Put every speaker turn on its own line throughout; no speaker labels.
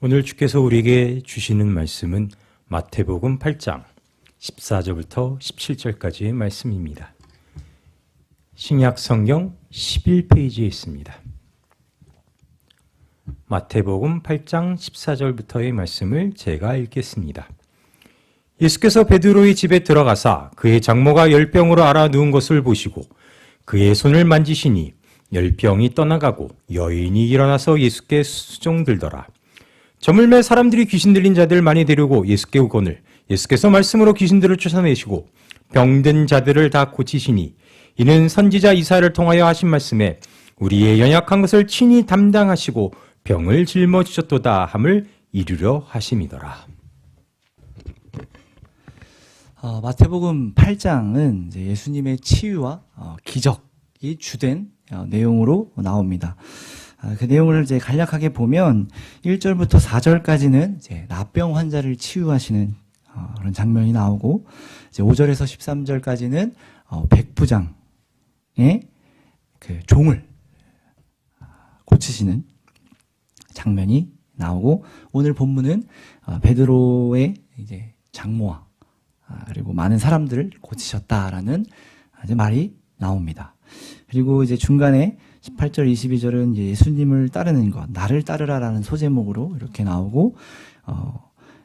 오늘 주께서 우리에게 주시는 말씀은 마태복음 8장 14절부터 17절까지의 말씀입니다. 신약 성경 11페이지에 있습니다. 마태복음 8장 14절부터의 말씀을 제가 읽겠습니다. 예수께서 베드로의 집에 들어가사 그의 장모가 열병으로 앓아 누운 것을 보시고 그의 손을 만지시니 열병이 떠나가고 여인이 일어나서 예수께 수종들더라. 저물매 사람들이 귀신 들린 자들 많이 데리고 예수께 오거늘 예수께서 말씀으로 귀신들을 쫓아내시고 병든 자들을 다 고치시니 이는 선지자 이사야를 통하여 하신 말씀에 우리의 연약한 것을 친히 담당하시고 병을 짊어지셨도다 함을 이루려 하심이더라.
마태복음 8장은 이제 예수님의 치유와 기적이 주된 내용으로 나옵니다. 그 내용을 이제 간략하게 보면 1절부터 4절까지는 이제 나병 환자를 치유하시는 그런 장면이 나오고, 이제 5절에서 13절까지는 백부장의 그 종을 고치시는 장면이 나오고, 오늘 본문은 베드로의 이제 장모와 그리고 많은 사람들을 고치셨다라는 이제 말이 나옵니다. 그리고 이제 중간에 18절, 22절은 예수님을 따르는 것, 나를 따르라라는 소제목으로 이렇게 나오고,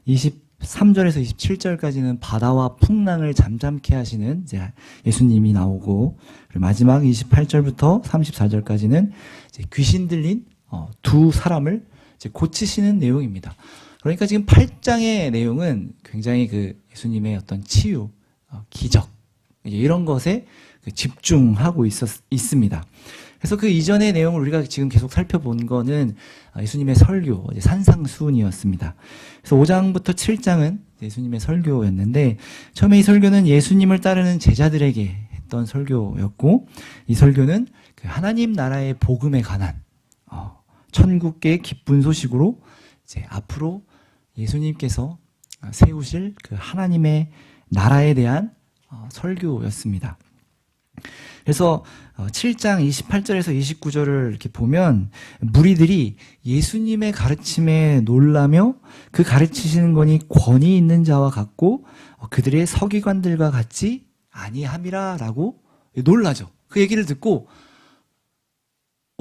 23절에서 27절까지는 바다와 풍랑을 잠잠케 하시는 이제 예수님이 나오고, 그리고 마지막 28절부터 34절까지는 이제 귀신 들린 두 사람을 이제 고치시는 내용입니다. 그러니까 지금 8장의 내용은 굉장히 그 예수님의 어떤 치유, 기적, 이런 것에 집중하고 있습니다. 그래서 그 이전의 내용을 우리가 지금 계속 살펴본 거는 예수님의 설교, 산상수훈이었습니다. 그래서 5장부터 7장은 예수님의 설교였는데, 처음에 이 설교는 예수님을 따르는 제자들에게 했던 설교였고, 이 설교는 그 하나님 나라의 복음에 관한 천국계의 기쁜 소식으로 이제 앞으로 예수님께서 세우실 그 하나님의 나라에 대한 설교였습니다. 그래서 7장 28절에서 29절을 이렇게 보면 무리들이 예수님의 가르침에 놀라며 그 가르치시는 것이 권위 있는 자와 같고 그들의 서기관들과 같지 아니함이라 라고 놀라죠. 그 얘기를 듣고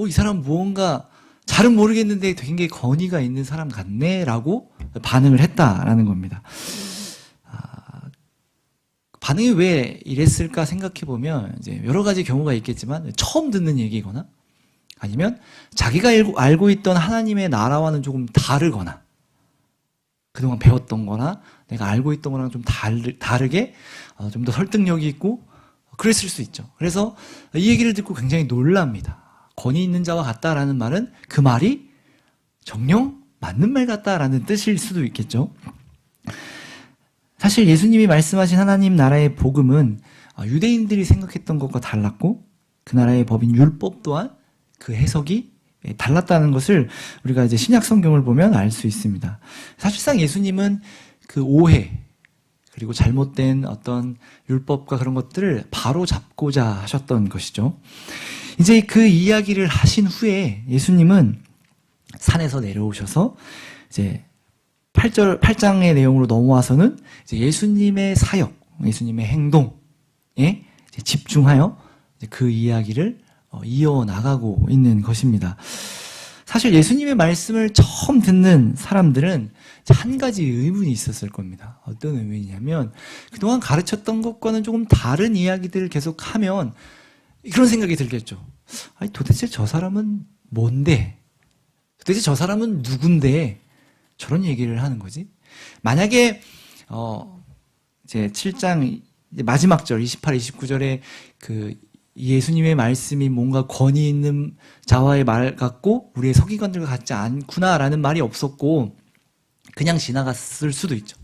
이 사람 무언가 잘은 모르겠는데 굉장히 권위가 있는 사람 같네 라고 반응을 했다라는 겁니다. 반응이 왜 이랬을까 생각해보면 이제 여러 가지 경우가 있겠지만, 처음 듣는 얘기거나 아니면 자기가 알고 있던 하나님의 나라와는 조금 다르거나, 그동안 배웠던 거나 내가 알고 있던 거랑 좀 다르게 좀 더 설득력이 있고 그랬을 수 있죠. 그래서 이 얘기를 듣고 굉장히 놀랍니다. 권위 있는 자와 같다라는 말은 그 말이 정녕 맞는 말 같다라는 뜻일 수도 있겠죠. 사실 예수님이 말씀하신 하나님 나라의 복음은 유대인들이 생각했던 것과 달랐고, 그 나라의 법인 율법 또한 그 해석이 달랐다는 것을 우리가 이제 신약 성경을 보면 알 수 있습니다. 사실상 예수님은 그 오해 그리고 잘못된 어떤 율법과 그런 것들을 바로 잡고자 하셨던 것이죠. 이제 그 이야기를 하신 후에 예수님은 산에서 내려오셔서 이제 8장의 내용으로 넘어와서는 이제 예수님의 사역, 예수님의 행동에 이제 집중하여 이제 그 이야기를 이어나가고 있는 것입니다. 사실 예수님의 말씀을 처음 듣는 사람들은 한 가지 의문이 있었을 겁니다. 어떤 의문이냐면, 그동안 가르쳤던 것과는 조금 다른 이야기들을 계속하면 그런 생각이 들겠죠. 아니, 도대체 저 사람은 뭔데? 도대체 저 사람은 누군데 저런 얘기를 하는 거지? 만약에 이제 7장 마지막 절 28, 29절에 그 예수님의 말씀이 뭔가 권위 있는 자와의 말 같고 우리의 서기관들과 같지 않구나라는 말이 없었고 그냥 지나갔을 수도 있죠.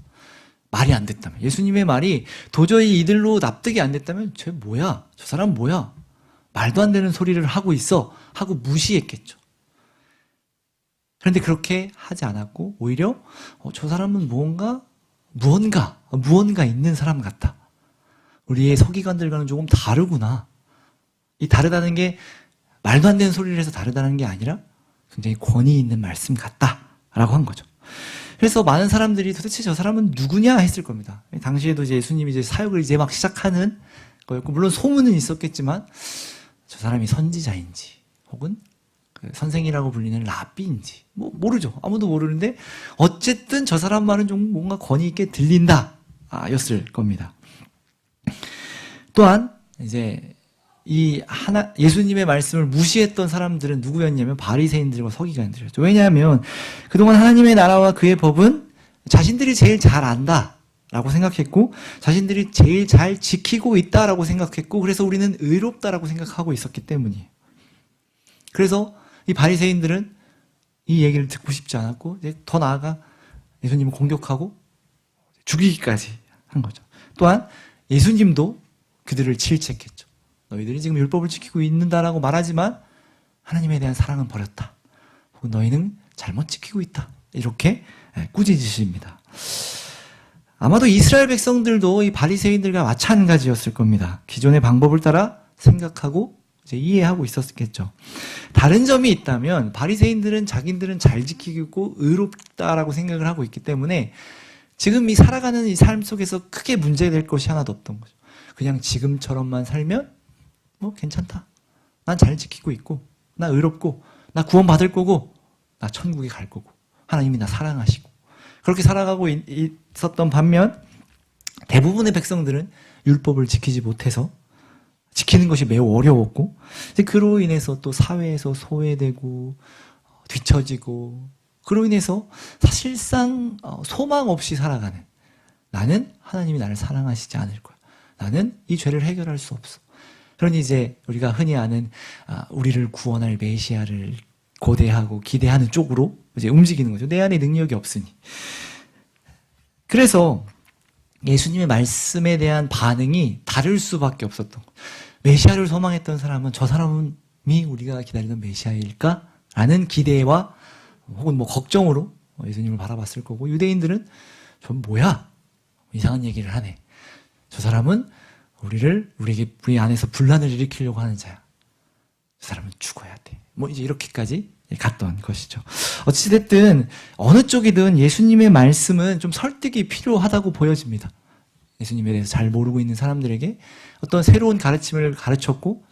말이 안 됐다면, 예수님의 말이 도저히 이들로 납득이 안 됐다면 쟤 뭐야? 저 사람 뭐야? 말도 안 되는 소리를 하고 있어 하고 무시했겠죠. 그런데 그렇게 하지 않았고 오히려 저 사람은 무언가 있는 사람 같다. 우리의 서기관들과는 조금 다르구나. 이 다르다는 게 말도 안 되는 소리를 해서 다르다는 게 아니라 굉장히 권위 있는 말씀 같다라고 한 거죠. 그래서 많은 사람들이 도대체 저 사람은 누구냐 했을 겁니다. 당시에도 이제 예수님이 이제 사역을 이제 막 시작하는 거였고, 물론 소문은 있었겠지만, 저 사람이 선지자인지, 혹은 그 선생이라고 불리는 랍비인지, 뭐, 모르죠. 아무도 모르는데, 어쨌든 저 사람 말은 좀 뭔가 권위 있게 들린다, 였을 겁니다. 또한, 이제, 예수님의 말씀을 무시했던 사람들은 누구였냐면 바리새인들과 서기관들이었죠. 왜냐하면 그동안 하나님의 나라와 그의 법은 자신들이 제일 잘 안다라고 생각했고, 자신들이 제일 잘 지키고 있다라고 생각했고, 그래서 우리는 의롭다라고 생각하고 있었기 때문이에요. 그래서 이 바리새인들은 이 얘기를 듣고 싶지 않았고, 이제 더 나아가 예수님을 공격하고 죽이기까지 한 거죠. 또한 예수님도 그들을 질책했죠. 너희들이 지금 율법을 지키고 있는다라고 말하지만 하나님에 대한 사랑은 버렸다. 혹은 너희는 잘못 지키고 있다. 이렇게 꾸짖으십니다. 아마도 이스라엘 백성들도 이 바리새인들과 마찬가지였을 겁니다. 기존의 방법을 따라 생각하고 이제 이해하고 있었겠죠. 다른 점이 있다면 바리새인들은 자기들은 잘 지키고 있고 의롭다라고 생각을 하고 있기 때문에 지금 이 살아가는 이 삶 속에서 크게 문제될 것이 하나도 없던 거죠. 그냥 지금처럼만 살면 뭐 괜찮다. 난 잘 지키고 있고, 나 의롭고, 나 구원받을 거고, 나 천국에 갈 거고, 하나님이 나 사랑하시고, 그렇게 살아가고 있었던 반면 대부분의 백성들은 율법을 지키지 못해서 지키는 것이 매우 어려웠고, 그로 인해서 또 사회에서 소외되고 뒤처지고, 그로 인해서 사실상 소망 없이 살아가는, 나는 하나님이 나를 사랑하시지 않을 거야, 나는 이 죄를 해결할 수 없어. 그러니 이제 우리가 흔히 아는 우리를 구원할 메시아를 고대하고 기대하는 쪽으로 이제 움직이는 거죠. 내 안에 능력이 없으니. 그래서 예수님의 말씀에 대한 반응이 다를 수밖에 없었던 거예요. 메시아를 소망했던 사람은 저 사람이 우리가 기다리던 메시아일까? 라는 기대와 혹은 뭐 걱정으로 예수님을 바라봤을 거고, 유대인들은 저 뭐야? 이상한 얘기를 하네. 저 사람은 우리 안에서 분란을 일으키려고 하는 자야. 저 사람은 죽어야 돼. 뭐 이제 이렇게까지 갔던 것이죠. 어찌됐든 어느 쪽이든 예수님의 말씀은 좀 설득이 필요하다고 보여집니다. 예수님에 대해서 잘 모르고 있는 사람들에게 어떤 새로운 가르침을 가르쳤고,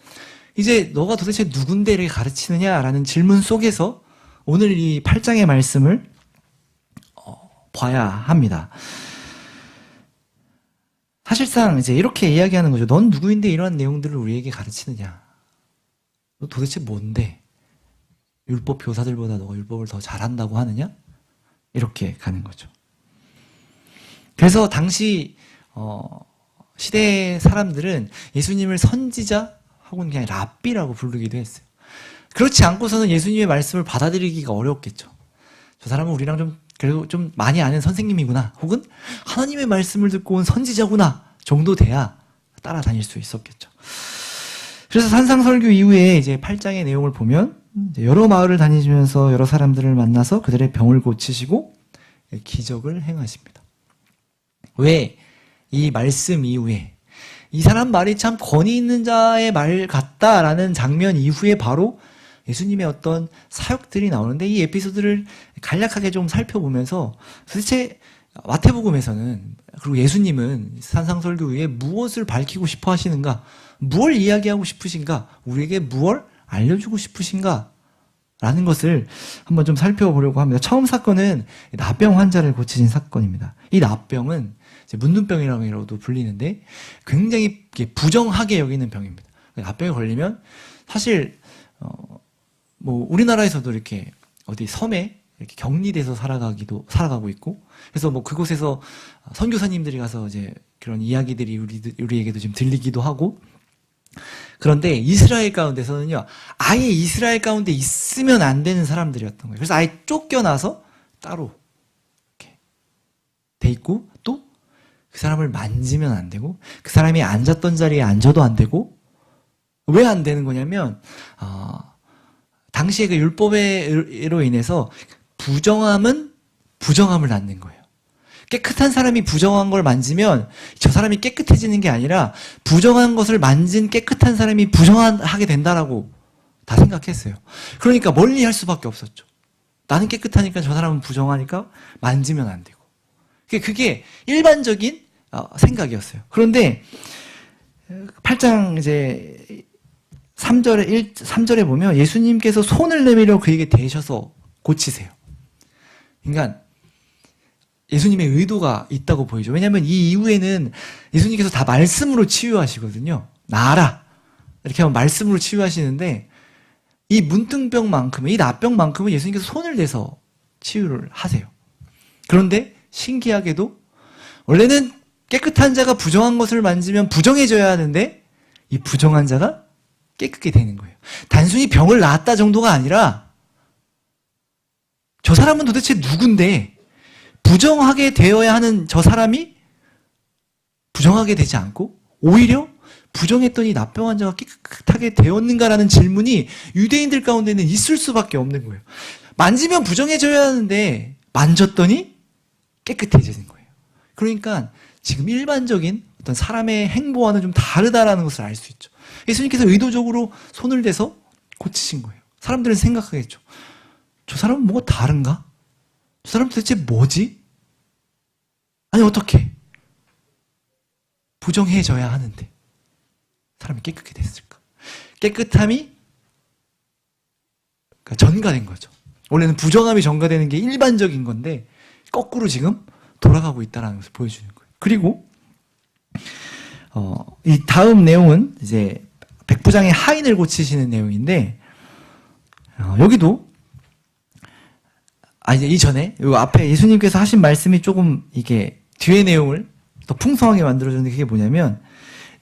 이제 너가 도대체 누군데 이렇게 가르치느냐라는 질문 속에서 오늘 이 8장의 말씀을 봐야 합니다. 사실상 이제 이렇게 이야기하는 거죠. 넌 누구인데 이러한 내용들을 우리에게 가르치느냐? 너 도대체 뭔데? 율법 교사들보다 너가 율법을 더 잘한다고 하느냐? 이렇게 가는 거죠. 그래서 당시 시대 사람들은 예수님을 선지자 혹은 그냥 랍비라고 부르기도 했어요. 그렇지 않고서는 예수님의 말씀을 받아들이기가 어려웠겠죠. 저 사람은 우리랑 그래도 좀 많이 아는 선생님이구나, 혹은 하나님의 말씀을 듣고 온 선지자구나 정도 돼야 따라다닐 수 있었겠죠. 그래서 산상설교 이후에 이제 8장의 내용을 보면 여러 마을을 다니시면서 여러 사람들을 만나서 그들의 병을 고치시고 기적을 행하십니다. 왜? 이 말씀 이후에 이 사람 말이 참 권위 있는 자의 말 같다라는 장면 이후에 바로 예수님의 어떤 사역들이 나오는데, 이 에피소드를 간략하게 좀 살펴보면서 도대체 마태복음에서는, 그리고 예수님은 산상설교 후에 무엇을 밝히고 싶어 하시는가, 무엇을 이야기하고 싶으신가, 우리에게 무엇을 알려주고 싶으신가 라는 것을 한번 좀 살펴보려고 합니다. 처음 사건은 납병 환자를 고치신 사건입니다. 이 납병은 문둥병이라고도 불리는데 굉장히 부정하게 여기는 병입니다. 납병에 걸리면 사실 뭐 우리나라에서도 이렇게 어디 섬에 이렇게 격리돼서 살아가고 있고, 그래서 뭐 그곳에서 선교사님들이 가서 이제 그런 이야기들이 우리에게도 지금 들리기도 하고, 그런데 이스라엘 가운데서는요, 아예 이스라엘 가운데 있으면 안 되는 사람들이었던 거예요. 그래서 아예 쫓겨나서 따로 이렇게 돼 있고, 또 그 사람을 만지면 안 되고, 그 사람이 앉았던 자리에 앉아도 안 되고. 왜 안 되는 거냐면 당시에 그 율법으로 인해서 부정함은 부정함을 낳는 거예요. 깨끗한 사람이 부정한 걸 만지면 저 사람이 깨끗해지는 게 아니라 부정한 것을 만진 깨끗한 사람이 부정하게 된다라고 다 생각했어요. 그러니까 멀리 할 수밖에 없었죠. 나는 깨끗하니까 저 사람은 부정하니까 만지면 안 되고. 그게 일반적인 생각이었어요. 그런데 8장 이제 3절에 보면 예수님께서 손을 내밀어 그에게 대셔서 고치세요. 그러니까 예수님의 의도가 있다고 보이죠. 왜냐하면 이 이후에는 예수님께서 다 말씀으로 치유하시거든요. 나아라 이렇게 하면 말씀으로 치유하시는데 이 문둥병만큼은, 이 나병만큼은 예수님께서 손을 대서 치유를 하세요. 그런데 신기하게도 원래는 깨끗한 자가 부정한 것을 만지면 부정해져야 하는데 이 부정한 자가 깨끗게 되는 거예요. 단순히 병을 낫다 정도가 아니라 저 사람은 도대체 누군데 부정하게 되어야 하는 저 사람이 부정하게 되지 않고 오히려 부정했더니 나병 환자가 깨끗하게 되었는가라는 질문이 유대인들 가운데는 있을 수밖에 없는 거예요. 만지면 부정해져야 하는데 만졌더니 깨끗해지는 거예요. 그러니까 지금 일반적인 어떤 사람의 행보와는 좀 다르다라는 것을 알 수 있죠. 예수님께서 의도적으로 손을 대서 고치신 거예요. 사람들은 생각하겠죠. 저 사람은 뭐가 다른가? 저 사람 도대체 뭐지? 아니 어떻게 부정해져야 하는데 사람이 깨끗게 됐을까? 깨끗함이 전가된 거죠. 원래는 부정함이 전가되는 게 일반적인 건데 거꾸로 지금 돌아가고 있다는 것을 보여주는 거예요. 그리고 이 다음 내용은 이제 백부장의 하인을 고치시는 내용인데 여기도 이제 이전에 요 앞에 예수님께서 하신 말씀이 조금 이게 뒤의 내용을 더 풍성하게 만들어주는데 그게 뭐냐면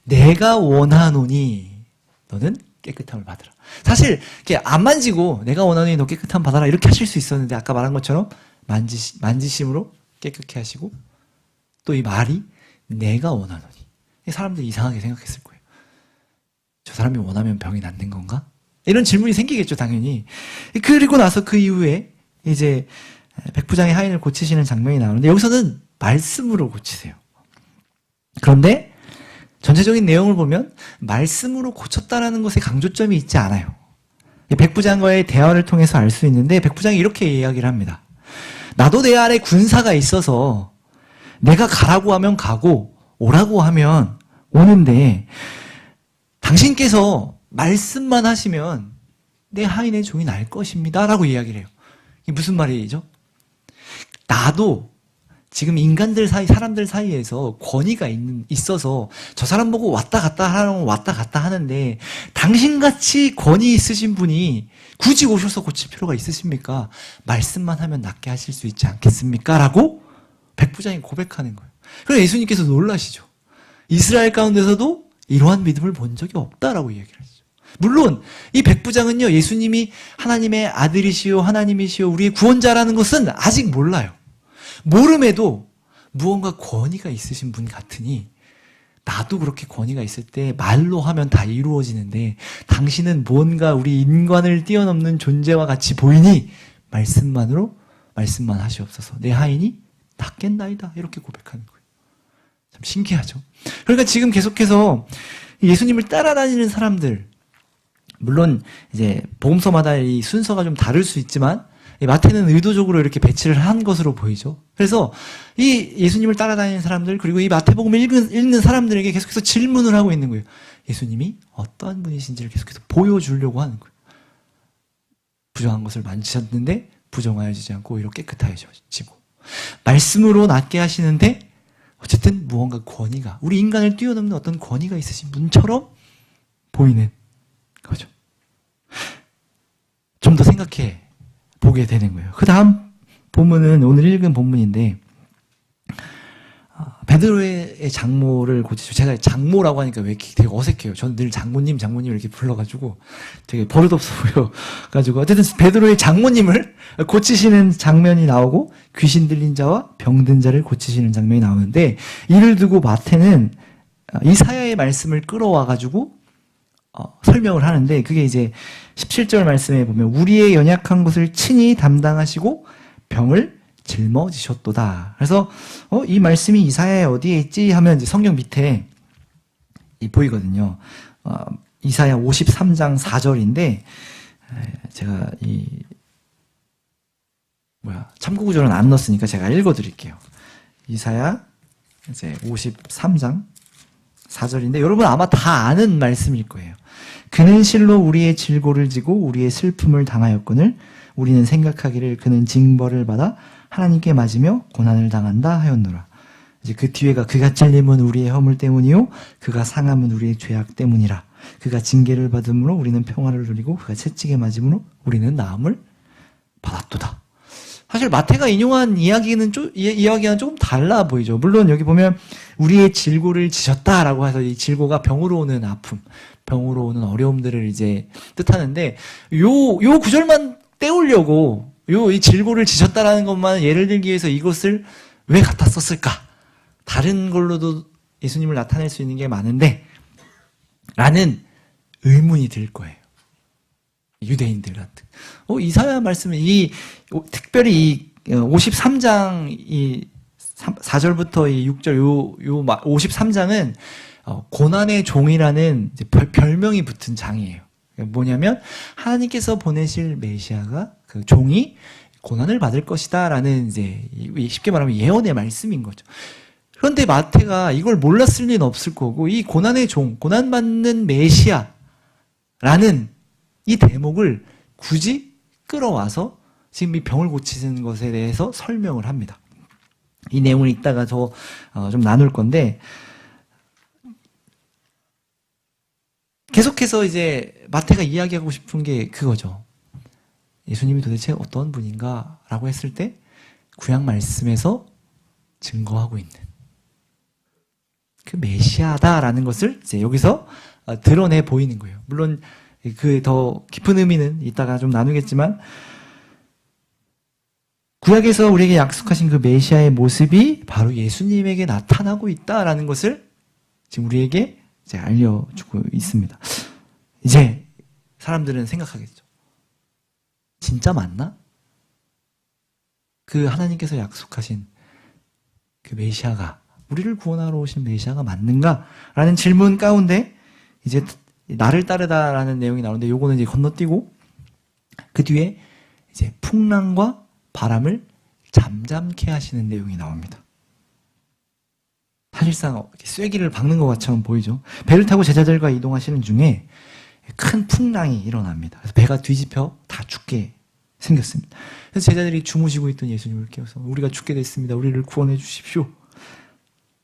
내가 원하노니 너는 깨끗함을 받으라. 사실 이렇게 안 만지고 내가 원하노니 너 깨끗함 받아라 이렇게 하실 수 있었는데 아까 말한 것처럼 만지심으로 깨끗게 하시고 또 이 말이 내가 원하노니 사람들이 이상하게 생각했을 거예요. 저 사람이 원하면 병이 낫는 건가? 이런 질문이 생기겠죠 당연히. 그리고 나서 그 이후에 이제 백부장의 하인을 고치시는 장면이 나오는데 여기서는 말씀으로 고치세요. 그런데 전체적인 내용을 보면 말씀으로 고쳤다라는 것에 강조점이 있지 않아요. 백부장과의 대화를 통해서 알 수 있는데 백부장이 이렇게 이야기를 합니다. 나도 내 아래 군사가 있어서 내가 가라고 하면 가고 오라고 하면 오는데 당신께서 말씀만 하시면 내 하인의 종이 날 것입니다 라고 이야기를 해요. 이게 무슨 말이죠? 나도 지금 인간들 사이, 사람들 사이에서 권위가 있어서 저 사람 보고 왔다 갔다 하라면 왔다 갔다 하는데 당신같이 권위 있으신 분이 굳이 오셔서 고칠 필요가 있으십니까? 말씀만 하면 낫게 하실 수 있지 않겠습니까? 라고 백부장이 고백하는 거예요. 그래서 예수님께서 놀라시죠. 이스라엘 가운데서도 이러한 믿음을 본 적이 없다라고 이야기를 하시죠. 물론 이 백부장은요, 예수님이 하나님의 아들이시오 하나님이시오 우리의 구원자라는 것은 아직 몰라요. 모름에도 무언가 권위가 있으신 분 같으니 나도 그렇게 권위가 있을 때 말로 하면 다 이루어지는데 당신은 뭔가 우리 인간을 뛰어넘는 존재와 같이 보이니 말씀만 하시옵소서. 내 하인이 낫겠나이다. 이렇게 고백하는 거예요. 참 신기하죠. 그러니까 지금 계속해서 예수님을 따라다니는 사람들, 물론 이제 복음서마다 이 순서가 좀 다를 수 있지만 마태는 의도적으로 이렇게 배치를 한 것으로 보이죠. 그래서 이 예수님을 따라다니는 사람들 그리고 이 마태복음을 읽는 사람들에게 계속해서 질문을 하고 있는 거예요. 예수님이 어떠한 분이신지를 계속해서 보여주려고 하는 거예요. 부정한 것을 만지셨는데 부정하여지지 않고 오히려 깨끗하여지고 말씀으로 낫게 하시는데 어쨌든 무언가 권위가 우리 인간을 뛰어넘는 어떤 권위가 있으신 분처럼 보이는 거죠. 좀 더 생각해 보게 되는 거예요. 그 다음 본문은 오늘 읽은 본문인데 베드로의 장모를 고치죠. 제가 장모라고 하니까 왜 이렇게 되게 어색해요. 저는 늘 장모님 이렇게 불러가지고 되게 버릇없어 보여가지고 어쨌든 베드로의 장모님을 고치시는 장면이 나오고 귀신 들린 자와 병든 자를 고치시는 장면이 나오는데 이를 두고 마태는 이사야의 말씀을 끌어와가지고 설명을 하는데 그게 이제 17절 말씀에 보면 우리의 연약한 것을 친히 담당하시고 병을 짊어지셨도다. 그래서 이 말씀이 이사야에 어디에 있지 하면 이제 성경 밑에 보이거든요. 이사야 53장 4절인데 제가 제가 참고 구절은 안 넣었으니까 제가 읽어드릴게요. 이사야 이제 53장 4절인데 여러분 아마 다 아는 말씀일 거예요. 그는 실로 우리의 질고를 지고 우리의 슬픔을 당하였거늘 우리는 생각하기를 그는 징벌을 받아 하나님께 맞으며 고난을 당한다 하였노라. 이제 그 뒤에가 그가 찔림은 우리의 허물 때문이요 그가 상함은 우리의 죄악 때문이라. 그가 징계를 받음으로 우리는 평화를 누리고 그가 채찍에 맞음으로 우리는 나음을 받았도다. 사실 마태가 인용한 이야기는 이야기와는 조금 달라 보이죠. 물론 여기 보면 우리의 질고를 지셨다라고 해서 이 질고가 병으로 오는 아픔, 병으로 오는 어려움들을 이제 뜻하는데 요 구절만 떼우려고 이 질고를 지셨다라는 것만 예를 들기 위해서 이것을 왜 갖다 썼을까? 다른 걸로도 예수님을 나타낼 수 있는 게 많은데 라는 의문이 들 거예요. 유대인들한테. 이사야 말씀은 특별히 이 53장 이 4절부터 이 6절 요 53장은 고난의 종이라는 이제 별명이 붙은 장이에요. 뭐냐면 하나님께서 보내실 메시아가 그 종이 고난을 받을 것이다라는 이제 쉽게 말하면 예언의 말씀인 거죠. 그런데 마태가 이걸 몰랐을 리는 없을 거고 이 고난의 종, 고난받는 메시아라는 이 대목을 굳이 끌어와서 지금 이 병을 고치는 것에 대해서 설명을 합니다. 이 내용을 이따가 좀 나눌 건데 계속해서 이제 마태가 이야기하고 싶은 게 그거죠. 예수님이 도대체 어떤 분인가 라고 했을 때 구약 말씀에서 증거하고 있는 그 메시아다라는 것을 이제 여기서 드러내 보이는 거예요. 물론 그 더 깊은 의미는 이따가 좀 나누겠지만 구약에서 우리에게 약속하신 그 메시아의 모습이 바로 예수님에게 나타나고 있다라는 것을 지금 우리에게 이제 알려주고 있습니다. 이제 사람들은 생각하겠죠. 진짜 맞나? 그 하나님께서 약속하신 그 메시아가 우리를 구원하러 오신 메시아가 맞는가? 라는 질문 가운데 이제 나를 따르다라는 내용이 나오는데 요거는 이제 건너뛰고 그 뒤에 이제 풍랑과 바람을 잠잠케 하시는 내용이 나옵니다. 사실상 쐐기를 박는 것 같처럼 보이죠. 배를 타고 제자들과 이동하시는 중에 큰 풍랑이 일어납니다. 그래서 배가 뒤집혀 다 죽게 생겼습니다. 그래서 제자들이 주무시고 있던 예수님을 깨워서 우리가 죽게 됐습니다. 우리를 구원해 주십시오.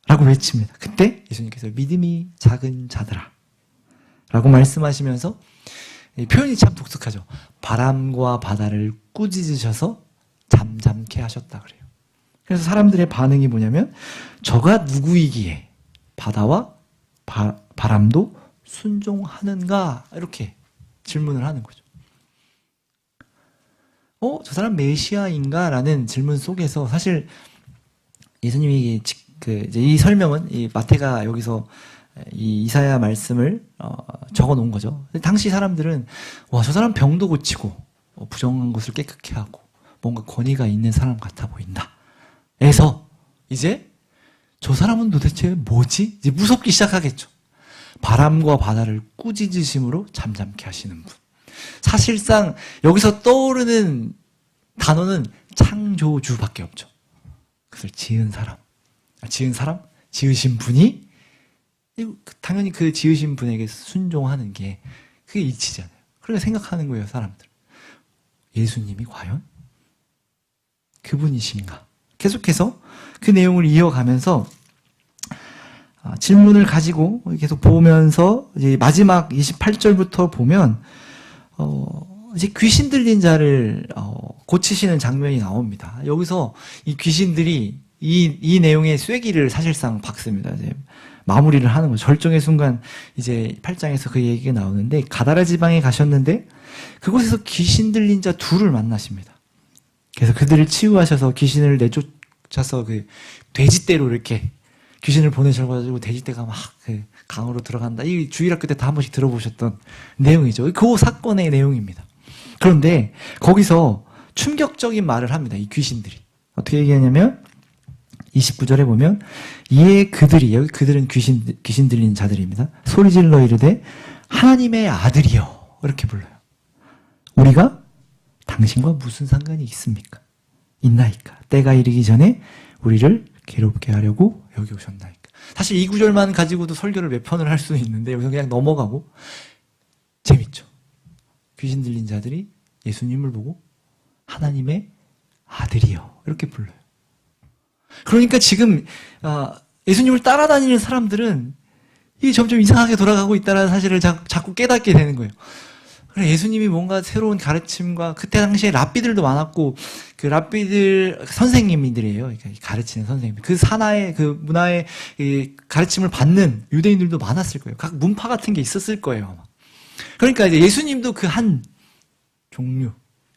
라고 외칩니다. 그때 예수님께서 믿음이 작은 자들아 라고 말씀하시면서 표현이 참 독특하죠. 바람과 바다를 꾸짖으셔서 잠잠케 하셨다 그래요. 그래서 사람들의 반응이 뭐냐면 저가 누구이기에 바다와 바람도 순종하는가 이렇게 질문을 하는 거죠. 저 사람 메시아인가? 라는 질문 속에서 사실 예수님이 이제 이 설명은 이 마태가 여기서 이 이사야 말씀을 적어 놓은 거죠. 당시 사람들은 와, 저 사람 병도 고치고 부정한 것을 깨끗게 하고 뭔가 권위가 있는 사람 같아 보인다. 에서 이제 저 사람은 도대체 뭐지? 이제 무섭기 시작하겠죠. 바람과 바다를 꾸짖으심으로 잠잠케 하시는 분. 사실상 여기서 떠오르는 단어는 창조주밖에 없죠. 그것을 지은 사람. 지으신 분이 당연히 그 지으신 분에게 순종하는 게 그게 이치잖아요. 그렇게 생각하는 거예요, 사람들. 예수님이 과연 그분이신가? 계속해서 그 내용을 이어가면서 질문을 가지고 계속 보면서 이제 마지막 28절부터 보면 이제 귀신 들린 자를 고치시는 장면이 나옵니다. 여기서 이 귀신들이 이 내용의 쐐기를 사실상 박습니다. 이제 마무리를 하는 거죠. 절정의 순간 이제 8장에서 그 얘기가 나오는데 가다라 지방에 가셨는데 그곳에서 귀신 들린 자 둘을 만나십니다. 그래서 그들을 치유하셔서 귀신을 내쫓아서 그 돼지떼로 이렇게 귀신을 보내셔가지고 돼지떼가 막 그 강으로 들어간다. 이 주일학교 때 다 한 번씩 들어보셨던 내용이죠. 그 사건의 내용입니다. 그런데 거기서 충격적인 말을 합니다. 이 귀신들이. 어떻게 얘기하냐면 29절에 보면 이에 그들이, 여기 그들은 귀신 들린 자들입니다. 소리질러 이르되 하나님의 아들이여 이렇게 불러요. 우리가 당신과 무슨 상관이 있습니까? 있나이까. 때가 이르기 전에 우리를 괴롭게 하려고 여기 오셨나이까. 사실 이 구절만 가지고도 설교를 몇 편을 할 수는 있는데 여기서 그냥 넘어가고 재밌죠. 귀신 들린 자들이 예수님을 보고 하나님의 아들이요 이렇게 불러요. 그러니까 지금 예수님을 따라다니는 사람들은 이게 점점 이상하게 돌아가고 있다는 사실을 자꾸 깨닫게 되는 거예요. 그래, 예수님이 뭔가 새로운 가르침과 그때 당시에 랍비들도 많았고 그 랍비들 선생님들이에요. 그러니까 가르치는 선생님. 그 산하의 그 문화의 가르침을 받는 유대인들도 많았을 거예요. 각 문파 같은 게 있었을 거예요. 아마. 그러니까 이제 예수님도 그 한 종류의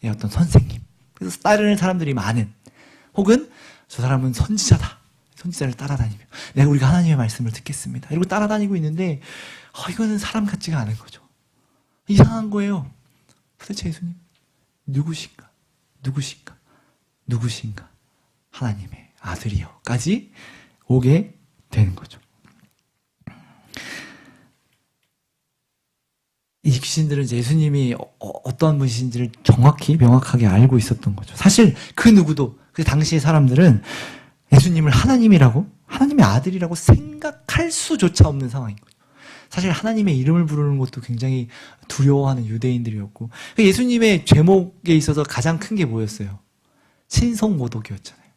어떤 선생님. 그래서 따르는 사람들이 많은 혹은 저 사람은 선지자다. 선지자를 따라다니며 내가 우리가 하나님의 말씀을 듣겠습니다. 이러고 따라다니고 있는데 이거는 사람 같지가 않은 거죠. 이상한 거예요. 도대체 예수님 누구신가? 누구신가? 누구신가? 하나님의 아들이요까지 오게 되는 거죠. 이 귀신들은 이제 예수님이 어떠한 분이신지를 정확히 명확하게 알고 있었던 거죠. 사실 그 누구도 그 당시의 사람들은 예수님을 하나님이라고 하나님의 아들이라고 생각할 수조차 없는 상황인 거죠. 사실 하나님의 이름을 부르는 것도 굉장히 두려워하는 유대인들이었고 예수님의 제목에 있어서 가장 큰 게 뭐였어요? 신성모독이었잖아요.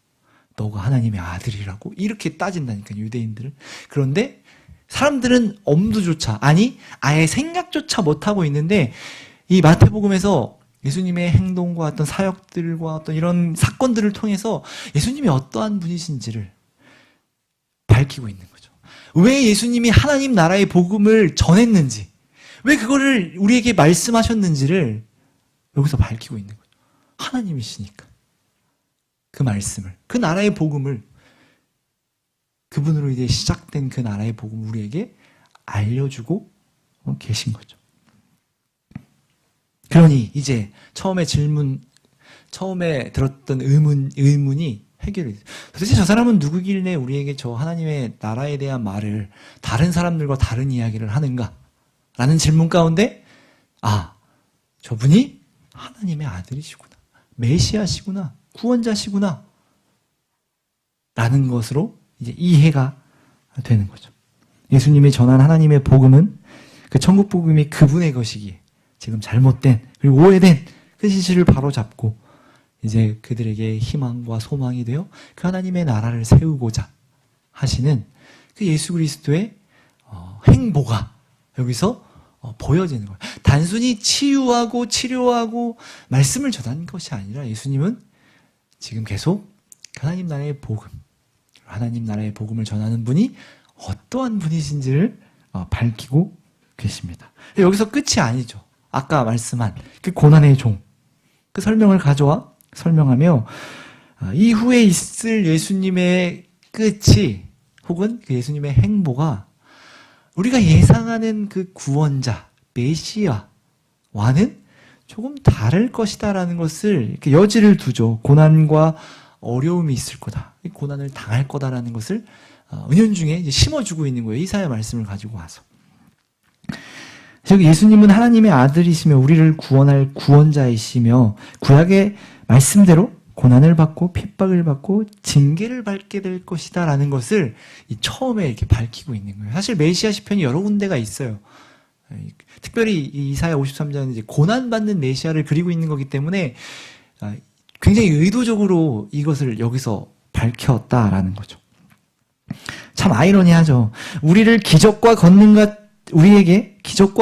너가 하나님의 아들이라고 이렇게 따진다니까 유대인들은. 그런데 사람들은 엄두조차 아니 아예 생각조차 못하고 있는데 이 마태복음에서 예수님의 행동과 어떤 사역들과 어떤 이런 사건들을 통해서 예수님이 어떠한 분이신지를 밝히고 있는 거죠. 왜 예수님이 하나님 나라의 복음을 전했는지, 왜 그거를 우리에게 말씀하셨는지를 여기서 밝히고 있는 거죠. 하나님이시니까. 그 말씀을, 그 나라의 복음을, 그분으로 이제 시작된 그 나라의 복음을 우리에게 알려주고 계신 거죠. 그러니 이제 처음에 들었던 의문이 해결이 돼요. 도대체 저 사람은 누구길래 우리에게 저 하나님의 나라에 대한 말을 다른 사람들과 다른 이야기를 하는가? 라는 질문 가운데 저분이 하나님의 아들이시구나. 메시아시구나. 구원자시구나. 라는 것으로 이제 이해가 되는 거죠. 예수님이 전한 하나님의 복음은 그 천국 복음이 그분의 것이기에 지금 잘못된 그리고 오해된 그 진실을 바로잡고 이제 그들에게 희망과 소망이 되어 그 하나님의 나라를 세우고자 하시는 그 예수 그리스도의 행보가 여기서 보여지는 거예요. 단순히 치유하고 치료하고 말씀을 전하는 것이 아니라 예수님은 지금 계속 하나님 나라의 복음, 하나님 나라의 복음을 전하는 분이 어떠한 분이신지를 밝히고 계십니다. 여기서 끝이 아니죠. 아까 말씀한 그 고난의 종, 그 설명을 가져와 설명하며 이후에 있을 예수님의 끝이 혹은 그 예수님의 행보가 우리가 예상하는 그 구원자, 메시아와는 조금 다를 것이다라는 것을 이렇게 여지를 두죠. 고난과 어려움이 있을 거다. 고난을 당할 거다라는 것을 은연중에 이제 심어주고 있는 거예요. 이사야 말씀을 가지고 와서. 즉 예수님은 하나님의 아들이시며 우리를 구원할 구원자이시며 구약의 말씀대로 고난을 받고 핍박을 받고 징계를 받게 될 것이다라는 것을 처음에 이렇게 밝히고 있는 거예요. 사실 메시아 시편이 여러 군데가 있어요. 특별히 이사야 53장은 이제 고난받는 메시아를 그리고 있는 거기 때문에 굉장히 의도적으로 이것을 여기서 밝혔다라는 거죠. 참 아이러니하죠. 우리에게 기적과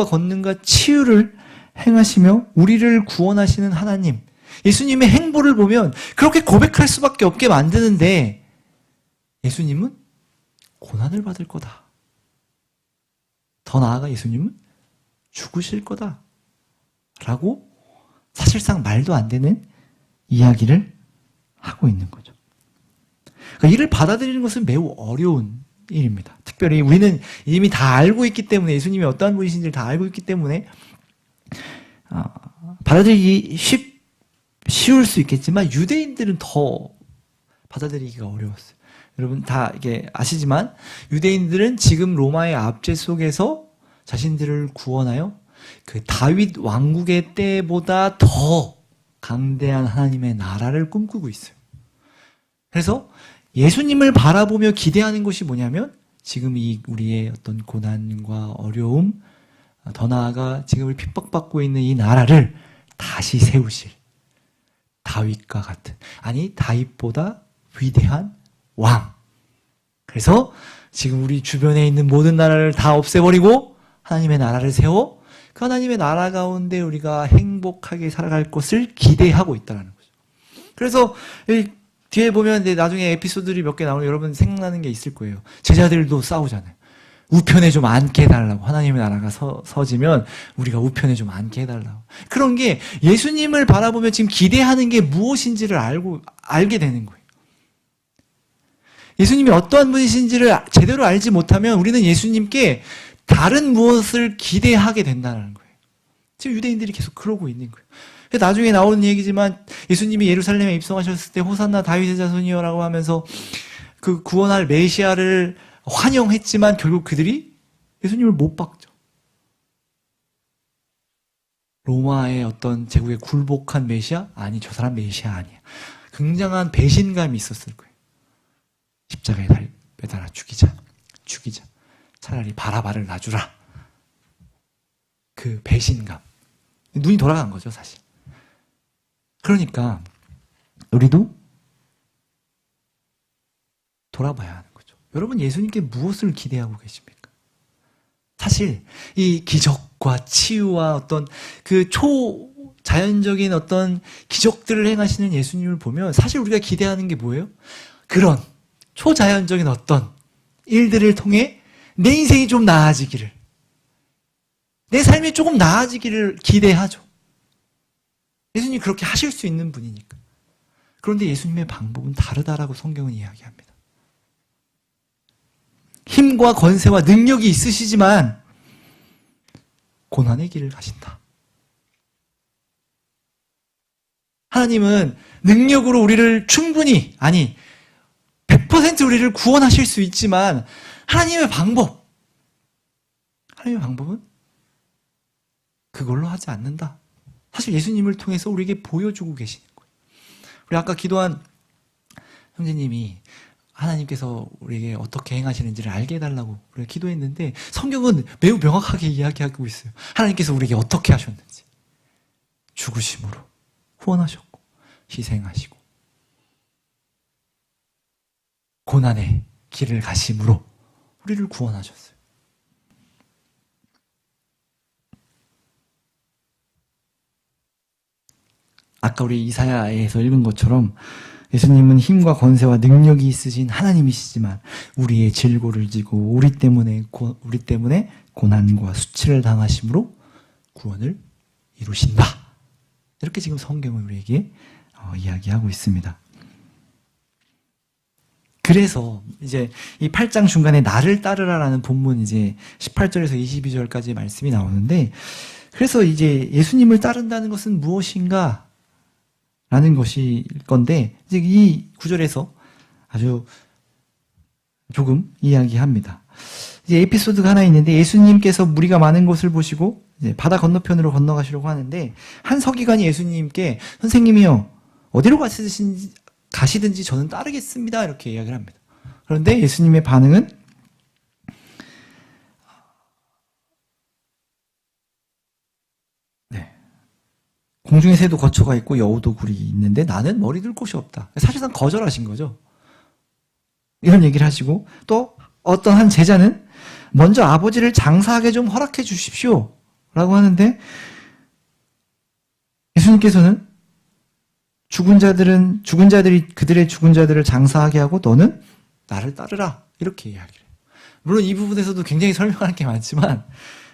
권능과 치유를 행하시며 우리를 구원하시는 하나님, 예수님의 행보를 보면 그렇게 고백할 수밖에 없게 만드는데 예수님은 고난을 받을 거다. 더 나아가 예수님은 죽으실 거다. 라고 사실상 말도 안 되는 이야기를 하고 있는 거죠. 그러니까 이를 받아들이는 것은 매우 어려운 일입니다. 특별히 우리는 이미 다 알고 있기 때문에 예수님이 어떠한 분이신지를 다 알고 있기 때문에 받아들이기 쉬울 수 있겠지만 유대인들은 더 받아들이기가 어려웠어요. 여러분 다 이게 아시지만 유대인들은 지금 로마의 압제 속에서 자신들을 구원하여 그 다윗 왕국의 때보다 더 강대한 하나님의 나라를 꿈꾸고 있어요. 그래서 예수님을 바라보며 기대하는 것이 뭐냐면 지금 이 우리의 어떤 고난과 어려움, 더 나아가 지금을 핍박받고 있는 이 나라를 다시 세우실 다윗과 같은, 아니 다윗보다 위대한 왕. 그래서 지금 우리 주변에 있는 모든 나라를 다 없애버리고 하나님의 나라를 세워 그 하나님의 나라 가운데 우리가 행복하게 살아갈 것을 기대하고 있다는 거죠. 그래서 뒤에 보면 이제 나중에 에피소드들이 몇 개 나오면 여러분 생각나는 게 있을 거예요. 제자들도 싸우잖아요. 우편에 좀 앉게 해달라고. 하나님의 나라가 서지면 우리가 우편에 좀 앉게 해달라고. 그런 게 예수님을 바라보며 지금 기대하는 게 무엇인지를 알게 되는 거예요. 예수님이 어떠한 분이신지를 제대로 알지 못하면 우리는 예수님께 다른 무엇을 기대하게 된다는 거예요. 지금 유대인들이 계속 그러고 있는 거예요. 나중에 나오는 얘기지만 예수님이 예루살렘에 입성하셨을 때 호산나 다윗의 자손이여라고 하면서 그 구원할 메시아를 환영했지만 결국 그들이 예수님을 못 박죠. 로마의 어떤 제국에 굴복한 메시아? 아니, 저 사람 메시아 아니야. 굉장한 배신감이 있었을 거예요. 십자가에 매달아 죽이자. 차라리 바라바를 놔주라. 그 배신감. 눈이 돌아간 거죠, 사실. 그러니까 우리도 돌아봐야 하는 거죠. 여러분, 예수님께 무엇을 기대하고 계십니까? 사실 이 기적과 치유와 어떤 그 초자연적인 어떤 기적들을 행하시는 예수님을 보면 사실 우리가 기대하는 게 뭐예요? 그런 초자연적인 어떤 일들을 통해 내 인생이 좀 나아지기를, 내 삶이 조금 나아지기를 기대하죠. 예수님이 그렇게 하실 수 있는 분이니까. 그런데 예수님의 방법은 다르다라고 성경은 이야기합니다. 힘과 권세와 능력이 있으시지만 고난의 길을 가신다. 하나님은 능력으로 우리를 충분히, 아니 100% 우리를 구원하실 수 있지만 하나님의 방법은 그걸로 하지 않는다. 사실 예수님을 통해서 우리에게 보여주고 계시는 거예요. 우리 아까 기도한 형제님이 하나님께서 우리에게 어떻게 행하시는지를 알게 해달라고 우리가 기도했는데 성경은 매우 명확하게 이야기하고 있어요. 하나님께서 우리에게 어떻게 하셨는지. 죽으심으로 후원하셨고 희생하시고 고난의 길을 가심으로 우리를 구원하셨어요. 아까 우리 이사야에서 읽은 것처럼 예수님은 힘과 권세와 능력이 있으신 하나님이시지만 우리의 질고를 지고 우리 때문에 고난과 수치를 당하심으로 구원을 이루신다. 이렇게 지금 성경은 우리에게 이야기하고 있습니다. 그래서 이제 이 8장 중간에 나를 따르라라는 본문 이제 18절에서 22절까지 말씀이 나오는데, 그래서 이제 예수님을 따른다는 것은 무엇인가? 라는 것일 건데, 이제 이 구절에서 아주 조금 이야기합니다. 이제 에피소드가 하나 있는데, 예수님께서 무리가 많은 것을 보시고 이제 바다 건너편으로 건너가시려고 하는데, 한 서기관이 예수님께 선생님이요, 어디로 가시든지 저는 따르겠습니다. 이렇게 이야기를 합니다. 그런데 예수님의 반응은 공중의 새도 거처가 있고 여우도 굴이 있는데 나는 머리 둘 곳이 없다. 사실상 거절하신 거죠. 이런 얘기를 하시고, 또 어떤 한 제자는 먼저 아버지를 장사하게 좀 허락해 주십시오 라고 하는데, 예수님께서는 죽은 자들이 그들의 죽은 자들을 장사하게 하고 너는 나를 따르라 이렇게 이야기를 해요. 물론 이 부분에서도 굉장히 설명할 게 많지만,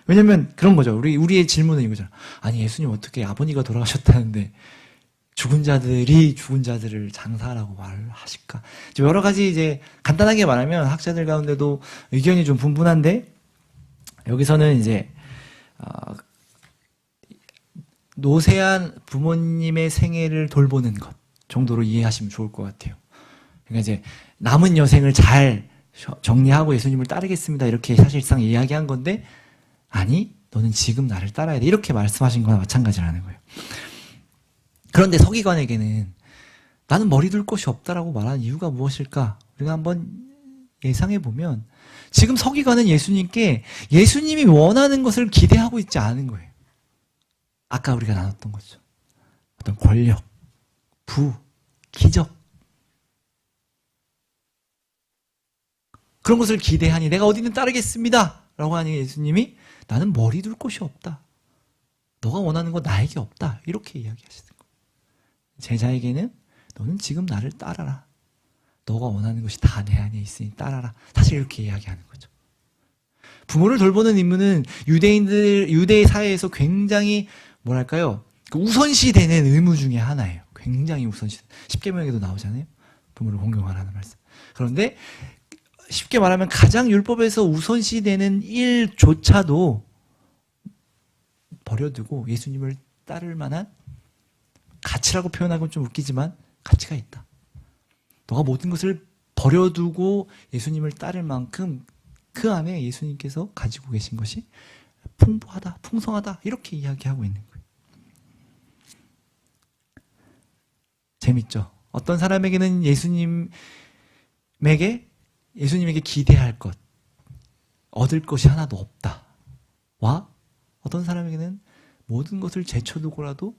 왜냐면 그런 거죠. 우리의 질문은 이거잖아. 아니, 예수님 어떻게 아버지가 돌아가셨다는데 죽은 자들이 죽은 자들을 장사하라고 말을 하실까? 여러 가지 이제 간단하게 말하면 학자들 가운데도 의견이 좀 분분한데, 여기서는 이제 노쇠한 부모님의 생애를 돌보는 것 정도로 이해하시면 좋을 것 같아요. 그러니까 이제 남은 여생을 잘 정리하고 예수님을 따르겠습니다 이렇게 사실상 이야기한 건데, 아니, 너는 지금 나를 따라야 돼. 이렇게 말씀하신 거나 마찬가지라는 거예요. 그런데 서기관에게는 나는 머리 둘 곳이 없다라고 말하는 이유가 무엇일까? 우리가 한번 예상해 보면 지금 서기관은 예수님께 예수님이 원하는 것을 기대하고 있지 않은 거예요. 아까 우리가 나눴던 거죠. 어떤 권력, 부, 기적, 그런 것을 기대하니 내가 어디든 따르겠습니다 라고 하니 예수님이 나는 머리 둘 곳이 없다. 너가 원하는 거 나에게 없다. 이렇게 이야기하시는 거예요. 제자에게는 너는 지금 나를 따라라. 너가 원하는 것이 다 내 안에 있으니 따라라. 사실 이렇게 이야기하는 거죠. 부모를 돌보는 임무는 유대의 사회에서 굉장히 뭐랄까요? 우선시되는 의무 중에 하나예요. 굉장히 우선시. 십계명에도 나오잖아요. 부모를 공경하라는 말씀. 그런데 쉽게 말하면 가장 율법에서 우선시되는 일조차도 버려두고 예수님을 따를 만한 가치라고 표현하고는 좀 웃기지만 가치가 있다. 너가 모든 것을 버려두고 예수님을 따를 만큼 그 안에 예수님께서 가지고 계신 것이 풍부하다, 풍성하다 이렇게 이야기하고 있는 거예요. 재밌죠? 어떤 사람에게는 예수님에게 기대할 것, 얻을 것이 하나도 없다. 와 어떤 사람에게는 모든 것을 제쳐두고라도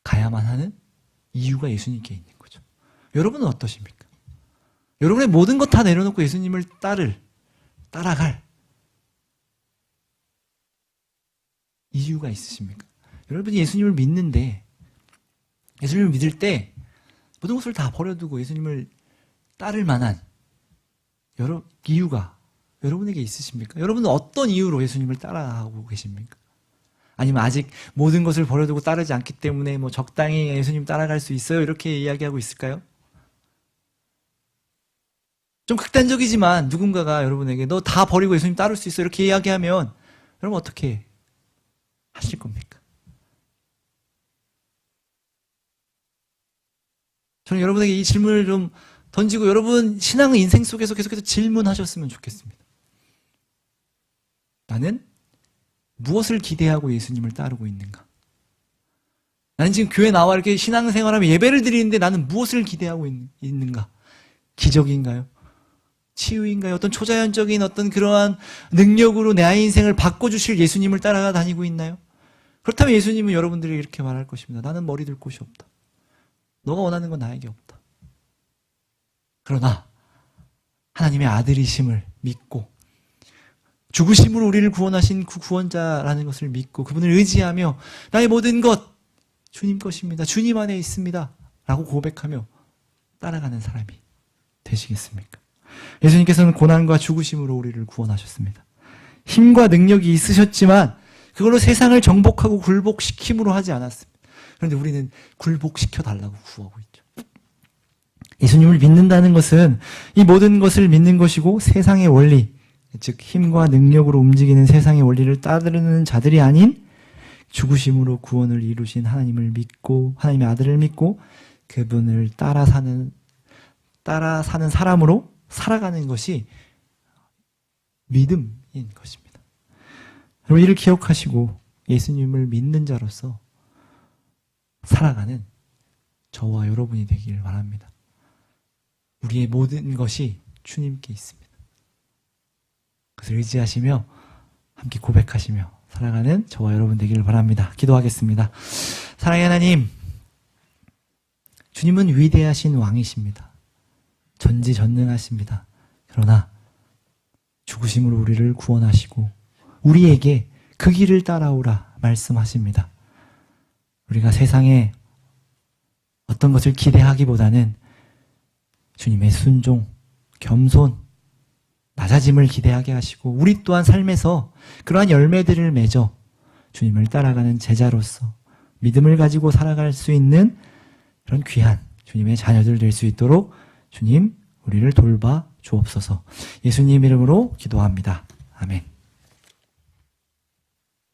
가야만 하는 이유가 예수님께 있는 거죠. 여러분은 어떠십니까? 여러분의 모든 것 다 내려놓고 예수님을 따라갈 이유가 있으십니까? 여러분이 예수님을 믿는데, 예수님을 믿을 때 모든 것을 다 버려두고 예수님을 따를 만한 이유가 여러분에게 있으십니까? 여러분은 어떤 이유로 예수님을 따라하고 계십니까? 아니면 아직 모든 것을 버려두고 따르지 않기 때문에 뭐 적당히 예수님 따라갈 수 있어요? 이렇게 이야기하고 있을까요? 좀 극단적이지만 누군가가 여러분에게 너 다 버리고 예수님 따를 수 있어 이렇게 이야기하면 여러분 어떻게 하실 겁니까? 저는 여러분에게 이 질문을 좀 던지고 여러분 신앙의 인생 속에서 계속해서 질문하셨으면 좋겠습니다. 나는 무엇을 기대하고 예수님을 따르고 있는가? 나는 지금 교회 나와 이렇게 신앙생활하며 예배를 드리는데 나는 무엇을 기대하고 있는가? 기적인가요? 치유인가요? 어떤 초자연적인 어떤 그러한 능력으로 내 아이 인생을 바꿔주실 예수님을 따라가 다니고 있나요? 그렇다면 예수님은 여러분들에게 이렇게 말할 것입니다. 나는 머리 둘 곳이 없다. 너가 원하는 건 나에게 없다. 그러나 하나님의 아들이심을 믿고 죽으심으로 우리를 구원하신 그 구원자라는 것을 믿고 그분을 의지하며 나의 모든 것 주님 것입니다. 주님 안에 있습니다. 라고 고백하며 따라가는 사람이 되시겠습니까? 예수님께서는 고난과 죽으심으로 우리를 구원하셨습니다. 힘과 능력이 있으셨지만 그걸로 세상을 정복하고 굴복시킴으로 하지 않았습니다. 그런데 우리는 굴복시켜 달라고 구하고 있죠. 예수님을 믿는다는 것은 이 모든 것을 믿는 것이고 세상의 원리, 즉 힘과 능력으로 움직이는 세상의 원리를 따르는 자들이 아닌 죽으심으로 구원을 이루신 하나님을 믿고 하나님의 아들을 믿고 그분을 따라 사는 사람으로 살아가는 것이 믿음인 것입니다. 여러분 이를 기억하시고 예수님을 믿는 자로서 살아가는 저와 여러분이 되기를 바랍니다. 우리의 모든 것이 주님께 있습니다. 그것을 의지하시며 함께 고백하시며 살아가는 저와 여러분 되기를 바랍니다. 기도하겠습니다. 사랑의 하나님, 주님은 위대하신 왕이십니다. 전지전능하십니다. 그러나 죽으심으로 우리를 구원하시고 우리에게 그 길을 따라오라 말씀하십니다. 우리가 세상에 어떤 것을 기대하기보다는 주님의 순종, 겸손, 낮아짐을 기대하게 하시고 우리 또한 삶에서 그러한 열매들을 맺어 주님을 따라가는 제자로서 믿음을 가지고 살아갈 수 있는 그런 귀한 주님의 자녀들 될 수 있도록 주님 우리를 돌봐 주옵소서. 예수님 이름으로 기도합니다. 아멘.